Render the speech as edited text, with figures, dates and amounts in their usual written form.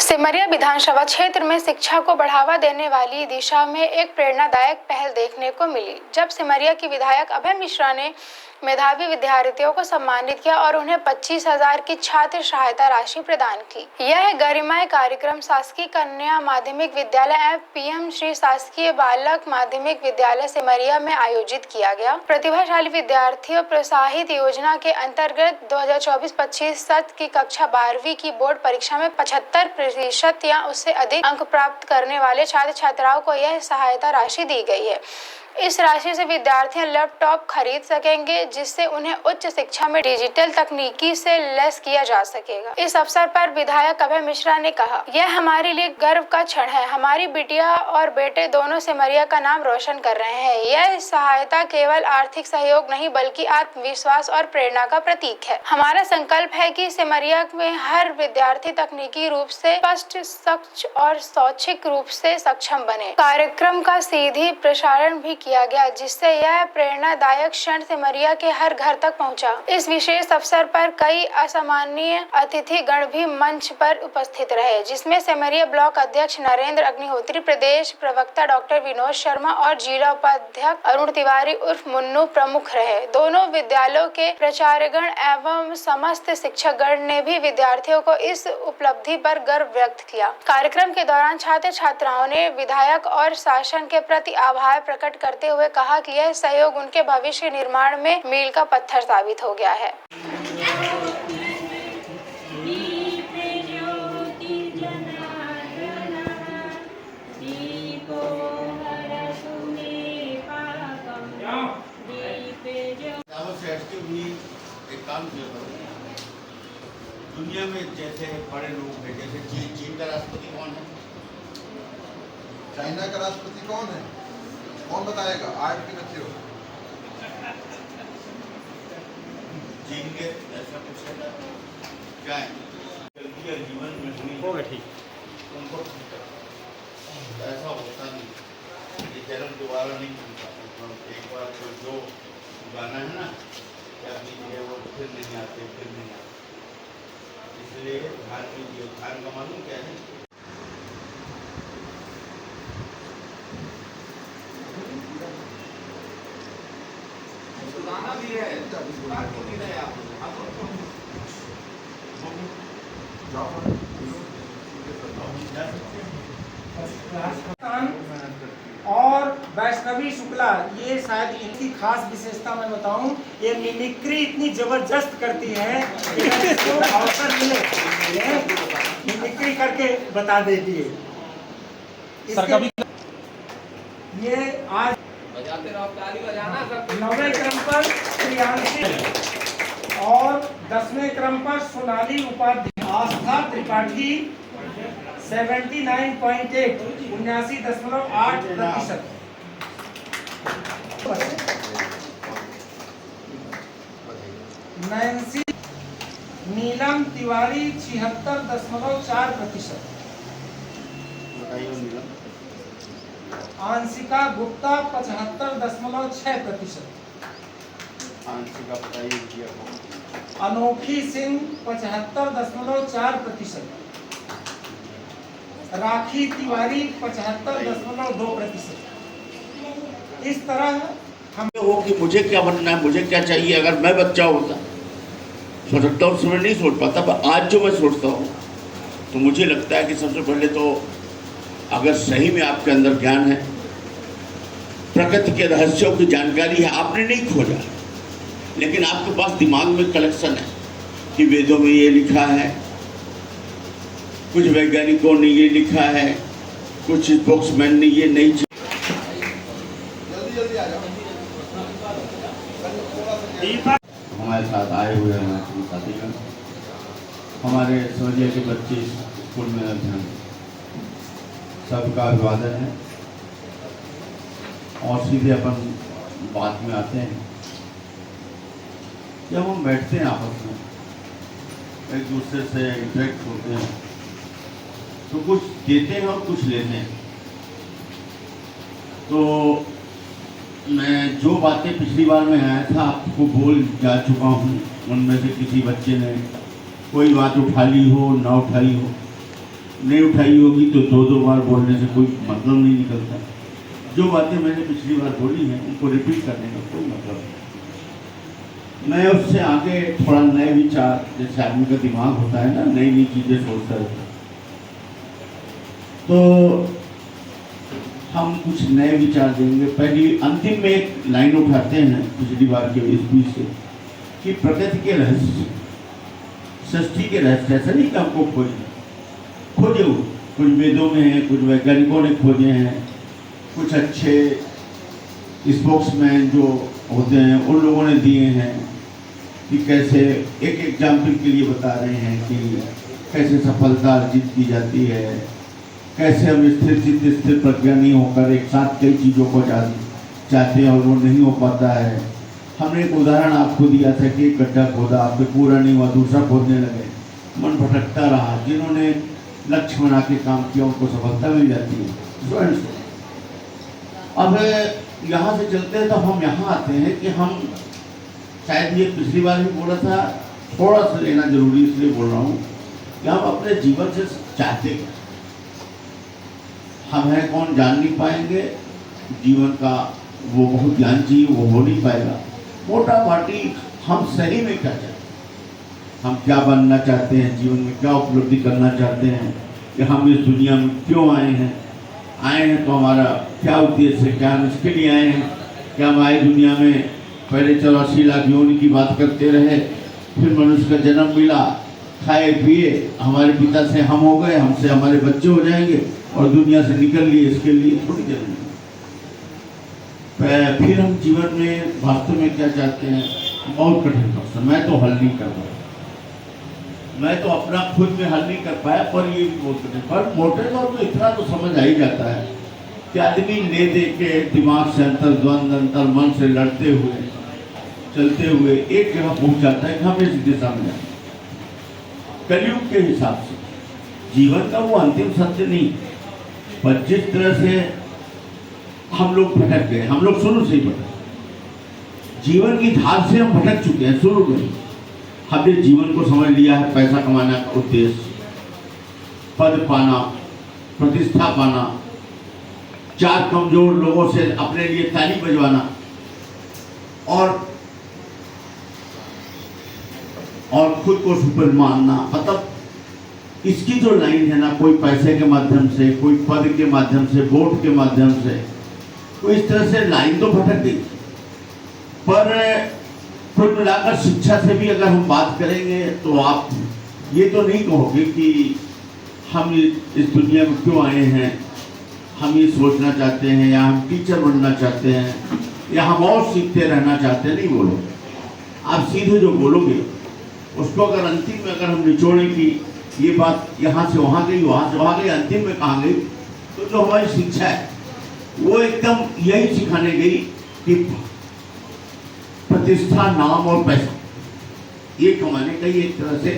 सिमरिया विधानसभा क्षेत्र में शिक्षा को बढ़ावा देने वाली दिशा में एक प्रेरणादायक पहल देखने को मिली, जब सिमरिया की विधायक अभय मिश्रा ने मेधावी विद्यार्थियों को सम्मानित किया और उन्हें 25,000 की छात्र सहायता राशि प्रदान की। यह गरिमामय कार्यक्रम शासकीय कन्या माध्यमिक विद्यालय एवं पीएम श्री शासकीय बालक माध्यमिक विद्यालय सिमरिया में आयोजित किया गया। प्रतिभाशाली विद्यार्थियों प्रोत्साहित योजना के अंतर्गत 2024-25 सत्र की कक्षा 12वीं की बोर्ड परीक्षा में 75% या उससे अधिक अंक प्राप्त करने वाले छात्र छात्राओं को यह सहायता राशि दी गई है। इस राशि से विद्यार्थी लैपटॉप खरीद सकेंगे, जिससे उन्हें उच्च शिक्षा में डिजिटल तकनीकी से लैस किया जा सकेगा। इस अवसर पर विधायक अभय मिश्रा ने कहा, यह हमारे लिए गर्व का क्षण है। हमारी बिटिया और बेटे दोनों सिमरिया का नाम रोशन कर रहे हैं। यह सहायता केवल आर्थिक सहयोग नहीं बल्कि आत्मविश्वास और प्रेरणा का प्रतीक है। हमारा संकल्प है कि सिमरिया में हर विद्यार्थी तकनीकी रूप से स्पष्ट, सक्षम और शैक्षिक रूप से सक्षम बने। कार्यक्रम का सीधी प्रसारण भी किया गया, जिससे यह प्रेरणादायक क्षण सिमरिया के हर घर तक पहुंचा। इस विशेष अवसर पर कई असामान्य अतिथि गण भी मंच पर उपस्थित रहे, जिसमें सिमरिया ब्लॉक अध्यक्ष नरेंद्र अग्निहोत्री, प्रदेश प्रवक्ता डॉक्टर विनोद शर्मा और जिला उपाध्यक्ष अरुण तिवारी उर्फ मुन्नू प्रमुख रहे। दोनों विद्यालयों के प्राचार्यगण एवं समस्त शिक्षकगण ने भी विद्यार्थियों को इस उपलब्धि पर गर्व व्यक्त किया। कार्यक्रम के दौरान छात्र छात्राओं ने विधायक और शासन के प्रति आभार प्रकट करते हुए कहा कि यह सहयोग उनके भविष्य निर्माण में मील का पत्थर साबित हो गया है। एक काम किया दुनिया में जैसे बड़े लोग हैं, जैसे चीन का राष्ट्रपति कौन है? चाइना का राष्ट्रपति कौन है? कौन बताएगा? आज के बच्चे हो चीन के ऐसा कुछ है क्या है? जीवन में हुई होगा ठीक, उनको ऐसा होता नहीं। ये चैनल दोबारा नहीं मिलता। एक बार तो जो गाना है ना क्या कीजिए वो फिर नहीं आते। इसलिए ध्यान कीजिए। ध्यान का मालूम क्या है? गाना भी है, और वैष्णवी शुक्ला, ये शायद इनकी खास विशेषता मैं बताऊं, ये मिमिक्री इतनी जबरदस्त करती है कि इसको अवसर मिले मिमिक्री करके बता देती है। ये आज 9वें क्रम पर प्रियांशी और 10वें क्रम पर सोनाली उपाध्याय, आस्था त्रिपाठी 79.8 79.8%। नैन्सी नीलम तिवारी 76.4%। आंशिका गुप्ता 75.6%। अनोखी सिंह 75.4%। राखी तिवारी 75.2%। इस तरह हम हो कि मुझे क्या बनना है, मुझे क्या चाहिए। अगर मैं बच्चा होता सोचता उस समय नहीं सोच पाता, पर आज जो मैं सोचता हूँ तो मुझे लगता है कि सबसे पहले तो अगर सही में आपके अंदर ज्ञान है, प्रकृति के रहस्यों की जानकारी है, आपने नहीं खोजा, लेकिन आपके पास दिमाग में कलेक्शन है कि वेदों में ये लिखा है, कुछ वैज्ञानिकों ने ये लिखा है, कुछ स्पोक्समैन ने ये नहीं। हमारे साथ आए हुए हमारे साथीगण, हमारे सिमरिया के बच्चे स्कूल में अध्ययन, सबका अभिवादन है। और सीधे अपन बात में आते हैं। जब हम बैठते हैं आपस में, एक दूसरे से इंटरेक्ट होते हैं, तो कुछ देते हैं और कुछ लेते हैं। तो मैं जो बातें पिछली बार में आया था आपको बोल जा चुका हूँ। उनमें से किसी बच्चे ने कोई बात उठा ली हो ना उठाई हो, नहीं उठाई होगी तो दो दो बार बोलने से कोई मतलब नहीं निकलता। जो बातें मैंने पिछली बार बोली हैं उनको रिपीट करने का कोई मतलब नहीं। मैं उससे आगे थोड़ा नए विचार, जैसे आदमी का दिमाग होता है ना, नई नई चीज़ें सोचता रहता है, तो हम कुछ नए विचार देंगे। पहली अंतिम में एक लाइन उठाते हैं पिछली बार के इस बीच से कि प्रकृति के रहस्य, सृष्टि के रहस्य, ऐसा नहीं कि हमको खोजे हो, कुछ वेदों में है, कुछ वैज्ञानिकों ने खोजे हैं, कुछ अच्छे स्पोक्समैन जो होते हैं उन लोगों ने दिए हैं कि कैसे, एक एग्जाम्पल के लिए बता रहे हैं कि कैसे सफलता अर्जित की जाती है, कैसे हम स्थिर चित्त स्थिर प्रज्ञा नहीं होकर एक साथ कई चीज़ों को चाहते हैं और वो नहीं हो पाता है। हमने एक उदाहरण आपको दिया था कि एक गड्ढा खोदा, आपके पूरा नहीं हुआ, दूसरा खोदने लगे, मन भटकता रहा। जिन्होंने लक्ष्य बना के काम किया उनको सफलता मिल जाती है। अब यहाँ से चलते हैं तो हम यहाँ आते हैं कि हम, शायद ये पिछली बार भी बोला था, थोड़ा सा लेना जरूरी इसलिए बोल रहा हूँ कि हम अपने जीवन से चाहते क्या, हम हैं कौन जान नहीं पाएंगे। जीवन का वो बहुत ज्ञान चाहिए, वो हो नहीं पाएगा। मोटा माटी हम सही में क्या चाहते हैं, हम क्या बनना चाहते हैं, जीवन में क्या उपलब्धि करना चाहते हैं, कि हम इस दुनिया में क्यों आए हैं तो हमारा क्या उद्देश्य है, क्या हम इसके लिए आए हैं। क्या हम आए दुनिया में पहले 84 लाख योनि की बात करते रहे, फिर मनुष्य का जन्म मिला, खाए पिए, हमारे पिता से हम हो गए, हमसे हमारे बच्चे हो जाएंगे और दुनिया से निकल लिए, इसके लिए थोड़ी जरूरी। फिर हम जीवन में वास्तव में क्या चाहते हैं, बहुत कठिन प्रश्न। मैं तो हल नहीं कर पाया, मैं तो अपना खुद में हल नहीं कर पाया, पर ये भी बहुत कठिन। पर मोटे तौर पर इतना तो समझ आ ही जाता है कि आदमी ले दे के दिमाग से अंतर द्वंद, अंतर मन से लड़ते हुए, चलते हुए एक जगह पहुंच जाता है कि हम इस दिशा में जाए। कलयुग के हिसाब से जीवन का वो अंतिम सत्य नहीं, पर जिस तरह से हम लोग भटक गए, हम लोग शुरू से ही भटक, जीवन की धार से हम भटक चुके हैं शुरू में। हमने जीवन को समझ लिया है पैसा कमाने का उद्देश्य, पद पाना, प्रतिष्ठा पाना, चार कमजोर लोगों से अपने लिए ताली बजवाना और खुद को सुपर मानना। मतलब इसकी जो लाइन है ना, कोई पैसे के माध्यम से, कोई पद के माध्यम से, वोट के माध्यम से, तो इस तरह से लाइन तो भटक गई। पर कुल मिलाकर शिक्षा से भी अगर हम बात करेंगे तो आप ये तो नहीं कहोगे कि हम इस दुनिया में क्यों आए हैं, हम ये सोचना चाहते हैं, या हम टीचर बनना चाहते हैं, या हम और सीखते रहना चाहते हैं, नहीं बोलोगे। आप सीधे जो बोलोगे उसको अगर अंतिम में अगर हम निचोड़ें कि ये बात यहाँ से वहाँ गई, वहाँ से वहाँ गई, अंतिम में कहाँ गई, तो जो हमारी शिक्षा है वो एकदम यही सिखाने गई कि प्रतिष्ठा, नाम और पैसा ये कमाने का ही एक तरह से